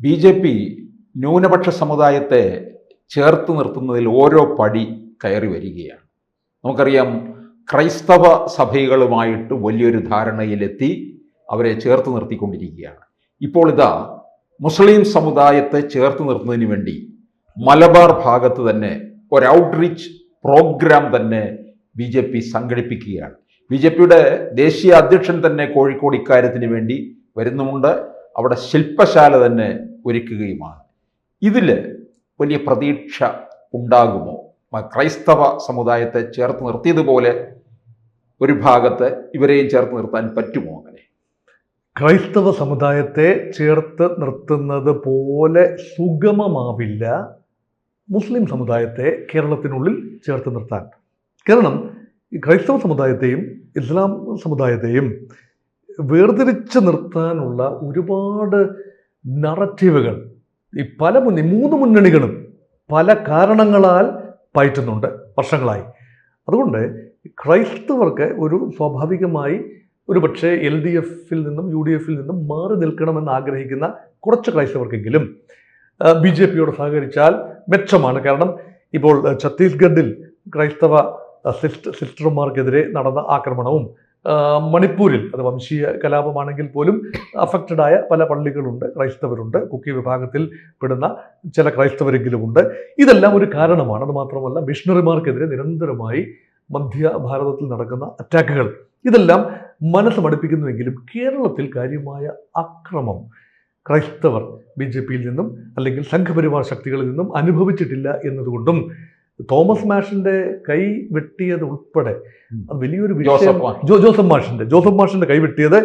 BJP ന്യൂനപക്ഷ സമുദായത്തെ ചേർത്ത് നിർത്തുന്നതിൽ ഓരോ പടി കയറി വരികയാണ്. നമുക്കറിയാം, ക്രൈസ്തവ സഭകളുമായിട്ട് വലിയൊരു ധാരണയിലെത്തി അവരെ ചേർത്ത് നിർത്തിക്കൊണ്ടിരിക്കുകയാണ്. ഇപ്പോൾ ഇതാ മുസ്ലിം സമുദായത്തെ ചേർത്ത് നിർത്തുന്നതിന് വേണ്ടി മലബാർ ഭാഗത്ത് തന്നെ ഒരു ഔട്ട്റീച്ച് പ്രോഗ്രാം തന്നെ BJP സംഘടിപ്പിക്കുകയാണ്. BJPയുടെ ദേശീയ അധ്യക്ഷൻ തന്നെ കോഴിക്കോട് ഇക്കാര്യത്തിന് വേണ്ടി വരുന്നുമുണ്ട്. അവിടെ ശില്പശാല തന്നെ ഒരുക്കുകയുമാണ്. ഇതിൽ വലിയ പ്രതീക്ഷ ഉണ്ടാകുമോ? ക്രൈസ്തവ സമുദായത്തെ ചേർത്ത് നിർത്തിയതുപോലെ ഒരു ഭാഗത്ത് ഇവരെയും ചേർത്ത് നിർത്താൻ പറ്റുമോ? അങ്ങനെ ക്രൈസ്തവ സമുദായത്തെ ചേർത്ത് നിർത്തുന്നത് പോലെ സുഗമമാവില്ല മുസ്ലിം സമുദായത്തെ കേരളത്തിനുള്ളിൽ ചേർത്ത് നിർത്താൻ. കാരണം ക്രൈസ്തവ സമുദായത്തെയും ഇസ്ലാം സമുദായത്തെയും വേർതിരിച്ച് നിർത്താനുള്ള ഒരുപാട് നറേറ്റീവുകൾ ഈ മൂന്ന് മുന്നണികളും പല കാരണങ്ങളാൽ പയറ്റുന്നുണ്ട് വർഷങ്ങളായി. അതുകൊണ്ട് ക്രൈസ്തവർക്ക് ഒരു സ്വാഭാവികമായി ഒരു പക്ഷേ LDF-ൽ നിന്നും UDF-ൽ നിന്നും മാറി നിൽക്കണമെന്ന് ആഗ്രഹിക്കുന്ന കുറച്ച് ക്രൈസ്തവർക്കെങ്കിലും BJP-യോട് സഹകരിച്ചാൽ മെച്ചമാണ്. കാരണം ഇപ്പോൾ ഛത്തീസ്ഗഡിൽ ക്രൈസ്തവ സിസ്റ്റർമാർക്കെതിരെ നടന്ന ആക്രമണവും മണിപ്പൂരിൽ അത് വംശീയ കലാപമാണെങ്കിൽ പോലും അഫക്റ്റഡായ പല പള്ളികളുണ്ട്, ക്രൈസ്തവരുണ്ട്, കുക്കി വിഭാഗത്തിൽ പെടുന്ന ചില ക്രൈസ്തവരെങ്കിലുമുണ്ട്. ഇതെല്ലാം ഒരു കാരണമാണ്. അത് മാത്രമല്ല, മിഷണറിമാർക്കെതിരെ നിരന്തരമായി മധ്യ ഭാരതത്തിൽ നടക്കുന്ന അറ്റാക്കുകൾ ഇതെല്ലാം മനസ്സ് മടുപ്പിക്കുന്നുവെങ്കിലും കേരളത്തിൽ കാര്യമായ അക്രമം ക്രൈസ്തവർ BJP-യിൽ നിന്നും അല്ലെങ്കിൽ സംഘപരിവാർ ശക്തികളിൽ നിന്നും അനുഭവിച്ചിട്ടില്ല എന്നതുകൊണ്ടും തോമസ് മാഷിന്റെ കൈ വെട്ടിയത് ഉൾപ്പെടെ അത് വലിയൊരു വിഷയം. ജോസഫ് മാഷിന്റെ കൈ വെട്ടിയത്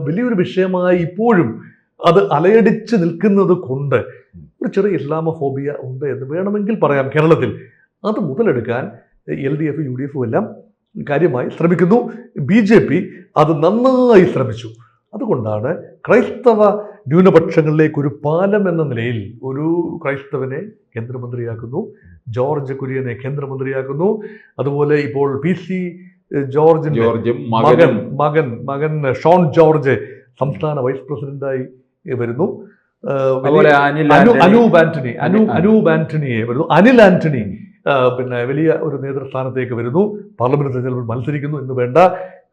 വലിയൊരു വിഷയമായി ഇപ്പോഴും അത് അലയടിച്ച് നിൽക്കുന്നത് കൊണ്ട് ഒരു ചെറിയ ഇസ്ലാമോഫോബിയ ഉണ്ട് എന്ന് വേണമെങ്കിൽ പറയാം കേരളത്തിൽ. അത് മുതലെടുക്കാൻ LDF UDF എല്ലാം കാര്യമായി ശ്രമിക്കുന്നു. BJP അത് നന്നായി ശ്രമിച്ചു. അതുകൊണ്ടാണ് ക്രൈസ്തവ ന്യൂനപക്ഷങ്ങളിലേക്ക് ഒരു പാലം എന്ന നിലയിൽ ഒരു ക്രൈസ്തവനെ കേന്ദ്രമന്ത്രിയാക്കുന്നു, ജോർജ് കുര്യനെ കേന്ദ്രമന്ത്രിയാക്കുന്നു. അതുപോലെ ഇപ്പോൾ PC ജോർജിന്റെ മകൻ ഷോൺ ജോർജ് സംസ്ഥാന വൈസ് പ്രസിഡന്റായി വരുന്നു. അനൂപ് ആന്റണിയെ വരുന്നു. അനിൽ ആന്റണി പിന്നെ വലിയ ഒരു നേതൃസ്ഥാനത്തേക്ക് വരുന്നു. പാർലമെന്റ് തെരഞ്ഞെടുപ്പിൽ മത്സരിക്കുന്നു എന്ന് വേണ്ട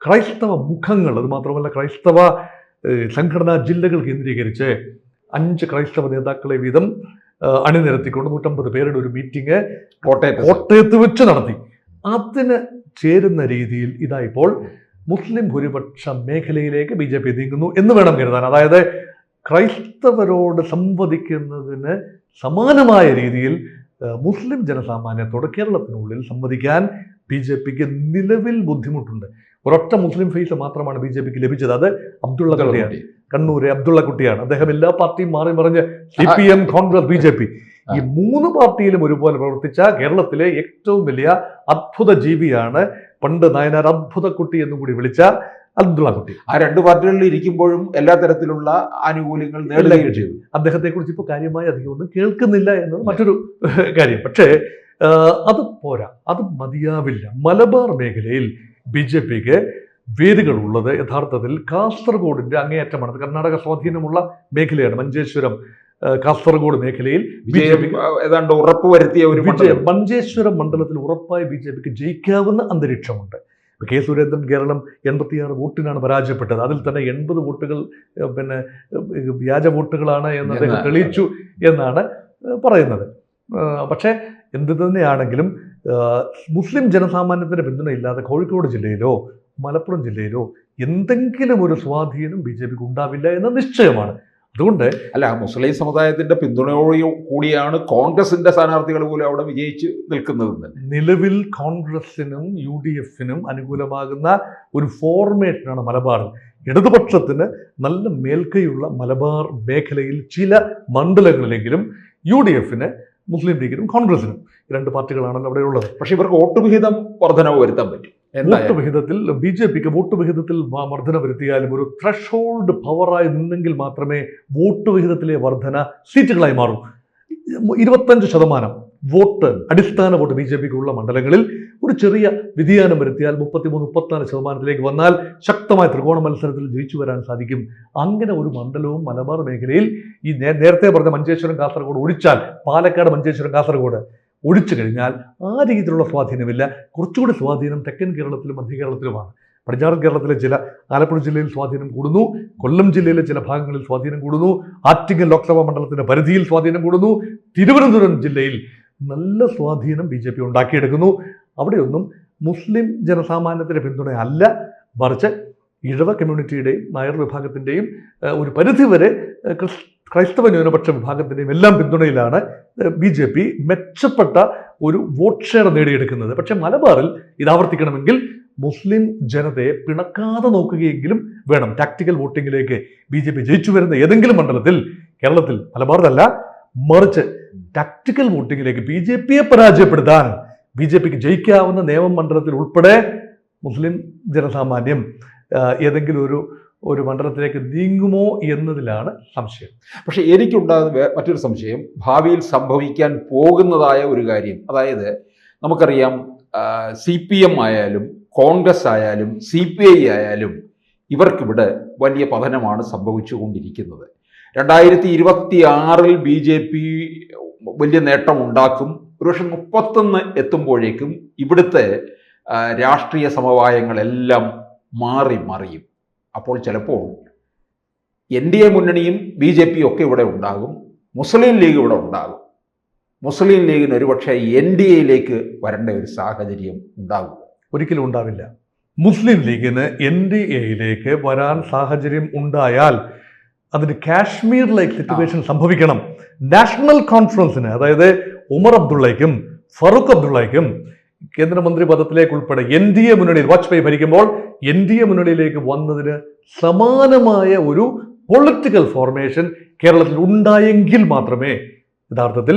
ക്രൈസ്തവ മുഖങ്ങൾ. അത് മാത്രമല്ല, ക്രൈസ്തവ സംഘടനാ ജില്ലകൾ കേന്ദ്രീകരിച്ച് 5 ക്രൈസ്തവ നേതാക്കളെ വീതം അണിനിരത്തിക്കൊണ്ട് 150 പേരുടെ ഒരു മീറ്റിംഗ് കോട്ടയത്ത് വെച്ച് നടത്തി. അതിന് ചേരുന്ന രീതിയിൽ ഇതാ ഇപ്പോൾ മുസ്ലിം ഭൂരിപക്ഷ മേഖലയിലേക്ക് BJP നീങ്ങുന്നു എന്ന് വേണം കരുതാൻ. അതായത് ക്രൈസ്തവരോട് സംവദിക്കുന്നതിന് സമാനമായ രീതിയിൽ മുസ്ലിം ജനസാമാന്യത്തോട് കേരളത്തിനുള്ളിൽ സംവദിക്കാൻ BJPക്ക് നിലവിൽ ബുദ്ധിമുട്ടുണ്ട്. ഒരൊറ്റ മുസ്ലിം ഫേസ് മാത്രമാണ് BJPക്ക് ലഭിച്ചത്. അത് അബ്ദുള്ള കുട്ടിയാണ്, കണ്ണൂരെ അബ്ദുള്ള കുട്ടിയാണ്. അദ്ദേഹം എല്ലാ പാർട്ടിയും മാറി മറിഞ്ഞ് CPM, കോൺഗ്രസ്, BJP ഈ 3 പാർട്ടിയിലും ഒരുപോലെ പ്രവർത്തിച്ച കേരളത്തിലെ ഏറ്റവും വലിയ അത്ഭുത ജീവിയാണ് പണ്ട് നായനാർ അത്ഭുത കുട്ടി എന്നും കൂടി വിളിച്ച അബ്ദുള്ള കുട്ടി. ആ 2 പാർട്ടികളിൽ ഇരിക്കുമ്പോഴും എല്ലാ തരത്തിലുള്ള ആനുകൂല്യങ്ങൾ നേടുകയും ചെയ്തു. അദ്ദേഹത്തെ കുറിച്ച് ഇപ്പോൾ കാര്യമായി അധികമൊന്നും കേൾക്കുന്നില്ല എന്നത് മറ്റൊരു കാര്യം. പക്ഷേ അത് പോരാ, അത് മതിയാവില്ല. മലബാർ മേഖലയിൽ BJPക്ക് വേരുകൾ ഉള്ളത് യഥാർത്ഥത്തിൽ കാസർഗോഡിന്റെ അങ്ങേയറ്റമാണ്. കർണാടക സ്വാധീനമുള്ള മേഖലയാണ് മഞ്ചേശ്വരം, കാസർഗോഡ് മേഖലയിൽ BJPക്ക് ഏതാണ്ട് ഉറപ്പുവരുത്തിയ ഒരു മഞ്ചേശ്വരം മണ്ഡലത്തിൽ ഉറപ്പായി BJPക്ക് ജയിക്കാവുന്ന അന്തരീക്ഷമുണ്ട്. K. സുരേന്ദ്രൻ കേരളം 86 വോട്ടിനാണ് പരാജയപ്പെട്ടത്. അതിൽ തന്നെ 80 വോട്ടുകൾ പിന്നെ വ്യാജ വോട്ടുകളാണ് എന്ന് അദ്ദേഹം തെളിയിച്ചു എന്നാണ് പറയുന്നത്. പക്ഷേ എന്ത് തന്നെയാണെങ്കിലും മുസ്ലിം ജനസാമാന്യത്തിന്റെ പിന്തുണയില്ലാതെ കോഴിക്കോട് ജില്ലയിലോ മലപ്പുറം ജില്ലയിലോ എന്തെങ്കിലും ഒരു സ്വാധീനം BJPക്ക് ഉണ്ടാവില്ല എന്ന് നിശ്ചയമാണ്. അതുകൊണ്ട് മുസ്ലിം സമുദായത്തിന്റെ പിന്തുണയോട് കൂടിയാണ് കോൺഗ്രസിന്റെ സ്ഥാനാർത്ഥികൾ പോലും അവിടെ വിജയിച്ച് നിൽക്കുന്നത്. നിലവിൽ കോൺഗ്രസിനും UDF-നും അനുകൂലമാകുന്ന ഒരു ഫോർമേഷനാണ് മലബാറിൽ. ഇടതുപക്ഷത്തിന് നല്ല മേൽക്കൈയുള്ള മലബാർ മേഖലയിൽ ചില മണ്ഡലങ്ങളിലെങ്കിലും UDF-ന്, മുസ്ലിം ലീഗിനും കോൺഗ്രസിനും 2 പാർട്ടികളാണല്ലോ അവിടെ ഉള്ളത്. പക്ഷെ ഇവർക്ക് വോട്ട് വിഹിതം വർധനവ് വരുത്താൻ പറ്റും. വോട്ട് വിഹിതത്തിൽ BJPക്ക് വോട്ട് വിഹിതത്തിൽ വർധന വരുത്തിയാലും ഒരു ത്രഷോൾഡ് പവറായി നിന്നെങ്കിൽ മാത്രമേ വോട്ട് വിഹിതത്തിലെ വർധന സീറ്റുകളായി മാറൂ. 25% വോട്ട്, അടിസ്ഥാന വോട്ട് ബി ജെ പിക്ക് ഉള്ള മണ്ഡലങ്ങളിൽ ഒരു ചെറിയ വ്യതിയാനം വരുത്തിയാൽ 33-34% വന്നാൽ ശക്തമായ ത്രികോണ മത്സരത്തിൽ ജയിച്ചു വരാൻ സാധിക്കും. അങ്ങനെ ഒരു മണ്ഡലവും മലബാർ മേഖലയിൽ ഈ നേരത്തെ പറഞ്ഞ മഞ്ചേശ്വരം കാസർഗോഡ് ഒഴിച്ചാൽ, പാലക്കാട് മഞ്ചേശ്വരം കാസർഗോഡ് ഒഴിച്ചു കഴിഞ്ഞാൽ ആ രീതിയിലുള്ള സ്വാധീനമില്ല. കുറച്ചുകൂടി സ്വാധീനം തെക്കൻ കേരളത്തിലും മധ്യ കേരളത്തിലുമാണ്. പടിഞ്ഞാറൻ കേരളത്തിലെ ചില, ആലപ്പുഴ ജില്ലയിൽ സ്വാധീനം കൂടുന്നു, കൊല്ലം ജില്ലയിലെ ചില ഭാഗങ്ങളിൽ സ്വാധീനം കൂടുന്നു, ആറ്റിങ്ങൽ ലോക്സഭാ മണ്ഡലത്തിന്റെ പരിധിയിൽ സ്വാധീനം കൂടുന്നു, തിരുവനന്തപുരം ജില്ലയിൽ നല്ല സ്വാധീനം ബി ജെ പി ഉണ്ടാക്കിയെടുക്കുന്നു. അവിടെയൊന്നും മുസ്ലിം ജനസാമാന്യത്തിന്റെ പിന്തുണ അല്ല, മറിച്ച് ഇഴവ കമ്മ്യൂണിറ്റിയുടെയും നായർ വിഭാഗത്തിൻ്റെയും ഒരു പരിധിവരെ ക്രൈസ്തവ ന്യൂനപക്ഷ വിഭാഗത്തിൻ്റെയും എല്ലാം പിന്തുണയിലാണ് ബി ജെ പി മെച്ചപ്പെട്ട ഒരു വോട്ട് ഷെയർ നേടിയെടുക്കുന്നത്. പക്ഷേ മലബാറിൽ ഇത് ആവർത്തിക്കണമെങ്കിൽ മുസ്ലിം ജനതയെ പിണക്കാതെ നോക്കുകയെങ്കിലും വേണം. ടാക്ടിക്കൽ വോട്ടിങ്ങിലേക്ക് ബി ജെ പി ജയിച്ചു വരുന്ന ഏതെങ്കിലും മണ്ഡലത്തിൽ, കേരളത്തിൽ മലബാറിലല്ല, മറിച്ച് ടാക്ടിക്കൽ വോട്ടിങ്ങിലേക്ക് ബി ജെ പിയെ പരാജയപ്പെടുത്താൻ ബി ജെ പിക്ക് ജയിക്കാവുന്ന നിയമമണ്ഡലത്തിൽ ഉൾപ്പെടെ മുസ്ലിം ജനസാമാന്യം ഏതെങ്കിലും ഒരു മണ്ഡലത്തിലേക്ക് നീങ്ങുമോ എന്നതിലാണ് സംശയം. പക്ഷെ എനിക്കുണ്ടാകുന്ന മറ്റൊരു സംശയം, ഭാവിയിൽ സംഭവിക്കാൻ പോകുന്നതായ ഒരു കാര്യം, അതായത് നമുക്കറിയാം CPM ആയാലും കോൺഗ്രസ് ആയാലും CPI ആയാലും ഇവർക്കിവിടെ വലിയ പതനമാണ് സംഭവിച്ചുകൊണ്ടിരിക്കുന്നത്. 2026 BJP വലിയ നേട്ടം ഉണ്ടാക്കും. ഒരുപക്ഷെ 31 എത്തുമ്പോഴേക്കും ഇവിടുത്തെ രാഷ്ട്രീയ സമവായങ്ങളെല്ലാം മറിയും. അപ്പോൾ ചിലപ്പോൾ NDA മുന്നണിയും BJP ഒക്കെ ഇവിടെ ഉണ്ടാകും, മുസ്ലിം ലീഗ് ഇവിടെ ഉണ്ടാകും. മുസ്ലിം ലീഗിന് ഒരുപക്ഷെ NDAയിലേക്ക് വരേണ്ട ഒരു സാഹചര്യം ഉണ്ടാകും. ഒരിക്കലും ഉണ്ടാവില്ല. മുസ്ലിം ലീഗിന് NDAയിലേക്ക് വരാൻ സാഹചര്യം ഉണ്ടായാൽ അതിന് കാശ്മീർ ലൈക്ക് സിറ്റുവേഷൻ സംഭവിക്കണം. നാഷണൽ കോൺഫറൻസിന്, അതായത് ഉമർ അബ്ദുള്ളയ്ക്കും ഫറൂഖ് അബ്ദുള്ളയ്ക്കും കേന്ദ്രമന്ത്രി പദത്തിലേക്ക് ഉൾപ്പെടെ NDA മുന്നണിയിൽ, വാജ്പേയി ഭരിക്കുമ്പോൾ NDA മുന്നണിയിലേക്ക് വന്നതിന് സമാനമായ ഒരു പൊളിറ്റിക്കൽ ഫോർമേഷൻ കേരളത്തിൽ ഉണ്ടായെങ്കിൽ മാത്രമേ യഥാർത്ഥത്തിൽ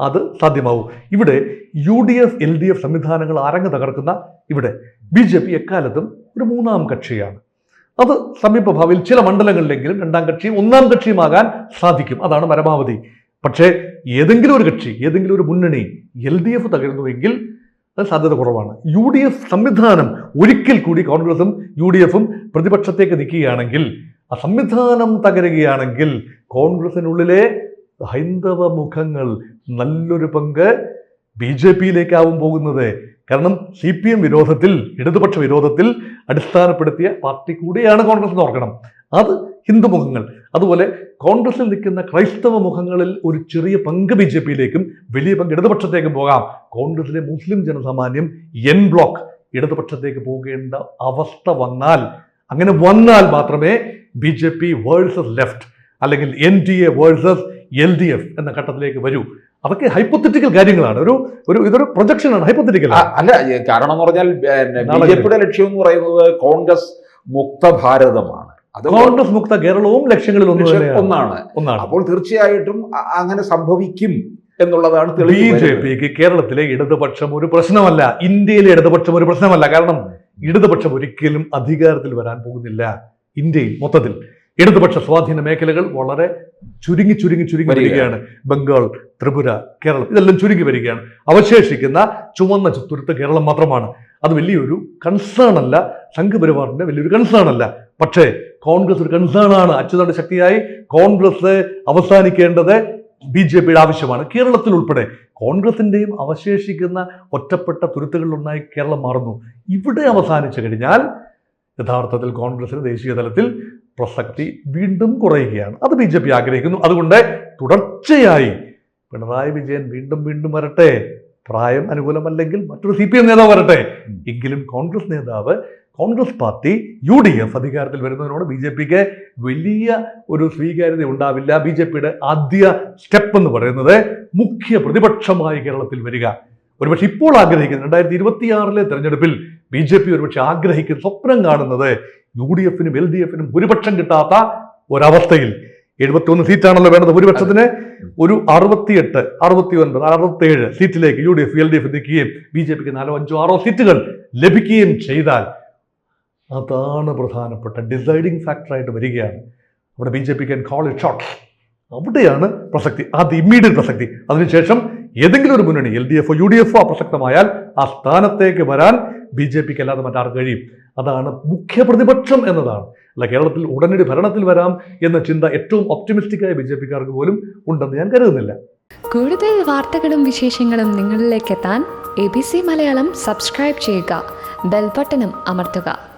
അത് സാധ്യമാവൂ. ഇവിടെ UDF LDF സംവിധാനങ്ങൾ അരങ്ങ് തകർക്കുന്ന ഇവിടെ BJP എക്കാലത്തും ഒരു മൂന്നാം കക്ഷിയാണ്. അത് സമീപഭാവിയിൽ ചില മണ്ഡലങ്ങളിലെങ്കിലും രണ്ടാം കക്ഷിയും ഒന്നാം കക്ഷിയുമാകാൻ സാധിക്കും. അതാണ് പരമാവധി. പക്ഷേ ഏതെങ്കിലും ഒരു കക്ഷി, ഏതെങ്കിലും ഒരു മുന്നണി LDF തകരുന്നുവെങ്കിൽ അത് സാധ്യത കുറവാണ്. UDF സംവിധാനം ഒരിക്കൽ കൂടി കോൺഗ്രസും UDFും പ്രതിപക്ഷത്തേക്ക് നിൽക്കുകയാണെങ്കിൽ, ആ സംവിധാനം തകരുകയാണെങ്കിൽ കോൺഗ്രസിനുള്ളിലെ ഹൈന്ദവ മുഖങ്ങൾ നല്ലൊരു പങ്ക് BJPയിലേക്കാവും പോകുന്നത്. കാരണം CPM വിരോധത്തിൽ, ഇടതുപക്ഷ വിരോധത്തിൽ അടിസ്ഥാനപ്പെടുത്തിയ പാർട്ടി കൂടിയാണ് കോൺഗ്രസ് എന്ന് ഓർക്കണം. അത് ഹിന്ദു മുഖങ്ങൾ, അതുപോലെ കോൺഗ്രസിൽ നിൽക്കുന്ന ക്രൈസ്തവ മുഖങ്ങളിൽ ഒരു ചെറിയ പങ്ക് BJPയിലേക്കും വലിയ പങ്ക് ഇടതുപക്ഷത്തേക്കും പോകാം. കോൺഗ്രസിലെ മുസ്ലിം ജനസാമാന്യം N ബ്ലോക്ക് ഇടതുപക്ഷത്തേക്ക് പോകേണ്ട അവസ്ഥ വന്നാൽ, അങ്ങനെ വന്നാൽ മാത്രമേ BJP വേഴ്സസ് ലെഫ്റ്റ് അല്ലെങ്കിൽ NDA വേഴ്സസ് LDF എന്ന ഘട്ടത്തിലേക്ക് വരൂ. അതൊക്കെ ഹൈപ്പോത്തറ്റിക്കൽ കാര്യങ്ങളാണ്. ഇതൊരു പ്രൊജക്ഷനാണ്, ഹൈപ്പോത്തറ്റിക്കൽ അല്ല. കാരണം എന്ന് പറഞ്ഞാൽ BJPയുടെ ലക്ഷ്യം എന്ന് പറയുന്നത് കോൺഗ്രസ് മുക്ത ഭാരതമാണ്. അത് കോൺഗ്രസ് മുക്ത കേരളവും ലക്ഷ്യങ്ങളിൽ ഒന്നാണ്. അപ്പോൾ തീർച്ചയായിട്ടും അങ്ങനെ സംഭവിക്കും എന്നുള്ളതാണ്. BJPക്ക് കേരളത്തിലെ ഇടതുപക്ഷം ഒരു പ്രശ്നമല്ല, ഇന്ത്യയിലെ ഇടതുപക്ഷം ഒരു പ്രശ്നമല്ല. കാരണം ഇടതുപക്ഷം ഒരിക്കലും അധികാരത്തിൽ വരാൻ പോകുന്നില്ല. ഇന്ത്യയിൽ മൊത്തത്തിൽ ഇടതുപക്ഷ സ്വാധീന മേഖലകൾ വളരെ ചുരുങ്ങി വരികയാണ്. ബംഗാൾ, ത്രിപുര, കേരളം ഇതെല്ലാം ചുരുങ്ങി വരികയാണ്. അവശേഷിക്കുന്ന ചുവന്ന തുരുത്ത് കേരളം മാത്രമാണ്. അത് വലിയൊരു കൺസേൺ അല്ല, സംഘപരിവാറിന്റെ വലിയൊരു കൺസേൺ അല്ല. പക്ഷേ കോൺഗ്രസ് ഒരു കൺസേണാണ്. അച്യുതന്റെ ശക്തിയായി കോൺഗ്രസ് അവസാനിക്കേണ്ടത് BJPയുടെ ആവശ്യമാണ്. കേരളത്തിൽ ഉൾപ്പെടെ കോൺഗ്രസിന്റെയും അവശേഷിക്കുന്ന ഒറ്റപ്പെട്ട തുരുത്തുകളിലൊന്നായി കേരളം മാറുന്നു. ഇവിടെ അവസാനിച്ചു കഴിഞ്ഞാൽ യഥാർത്ഥത്തിൽ കോൺഗ്രസിന് ദേശീയ തലത്തിൽ പ്രസക്തി വീണ്ടും കുറയുകയാണ്. അത് BJP ആഗ്രഹിക്കുന്നു. അതുകൊണ്ട് തുടർച്ചയായി പിണറായി വിജയൻ വീണ്ടും വരട്ടെ. പ്രായം അനുകൂലമല്ലെങ്കിൽ മറ്റൊരു CPM നേതാവ് വരട്ടെ. എങ്കിലും കോൺഗ്രസ് നേതാവ്, കോൺഗ്രസ് പാർട്ടി, UDF അധികാരത്തിൽ വരുന്നതിനോട് BJPക്ക് വലിയ ഒരു സ്വീകാര്യത ഉണ്ടാവില്ല. BJPയുടെ ആദ്യ സ്റ്റെപ്പ് എന്ന് പറയുന്നത് മുഖ്യ പ്രതിപക്ഷമായി കേരളത്തിൽ വരിക. ഒരുപക്ഷെ ഇപ്പോൾ ആഗ്രഹിക്കുന്നത് 2026 തെരഞ്ഞെടുപ്പിൽ BJP ഒരുപക്ഷെ ആഗ്രഹിക്കുന്ന, സ്വപ്നം കാണുന്നത് UDFനും LDFനും ഭൂരിപക്ഷം കിട്ടാത്ത ഒരവസ്ഥയിൽ 71 സീറ്റാണല്ലോ വേണ്ടത് ഭൂരിപക്ഷത്തിന്. ഒരു 68, 69, 67 സീറ്റിലേക്ക് UDF LDF നിൽക്കുകയും BJPക്ക് 4, 5, 6 സീറ്റുകൾ ലഭിക്കുകയും ചെയ്താൽ അതാണ് പ്രധാനപ്പെട്ട ഡിസൈഡിങ് ഫാക്ടറായിട്ട് വരികയാണ്. അവിടെ BJP can call it shots. അവിടെയാണ് പ്രസക്തി, അത് ഇമ്മീഡിയറ്റ് പ്രസക്തി. അതിനുശേഷം ഏതെങ്കിലും ഒരു മുന്നണി LDF UDF അപ്രസക്തമായാൽ ആ സ്ഥാനത്തേക്ക് വരാൻ BJPക്ക് അല്ലാതെ മറ്റാർക്ക് കഴിയും? അതാണ് മുഖ്യ പ്രതിപക്ഷം എന്നതാണ്. അല്ല കേരളത്തിൽ ഉടനടി ഭരണത്തിൽ വരാം എന്ന ചിന്ത ഏറ്റവും ഒപ്റ്റിമിസ്റ്റിക്കായ BJPക്കാർക്ക് പോലും ഉണ്ടെന്ന് ഞാൻ കരുതുന്നില്ല. കൂടുതൽ വാർത്തകളും വിശേഷങ്ങളും നിങ്ങളിലേക്ക് എത്താൻ ABC മലയാളം സബ്സ്ക്രൈബ് ചെയ്യുക, ബെൽ ബട്ടണും അമർത്തുക.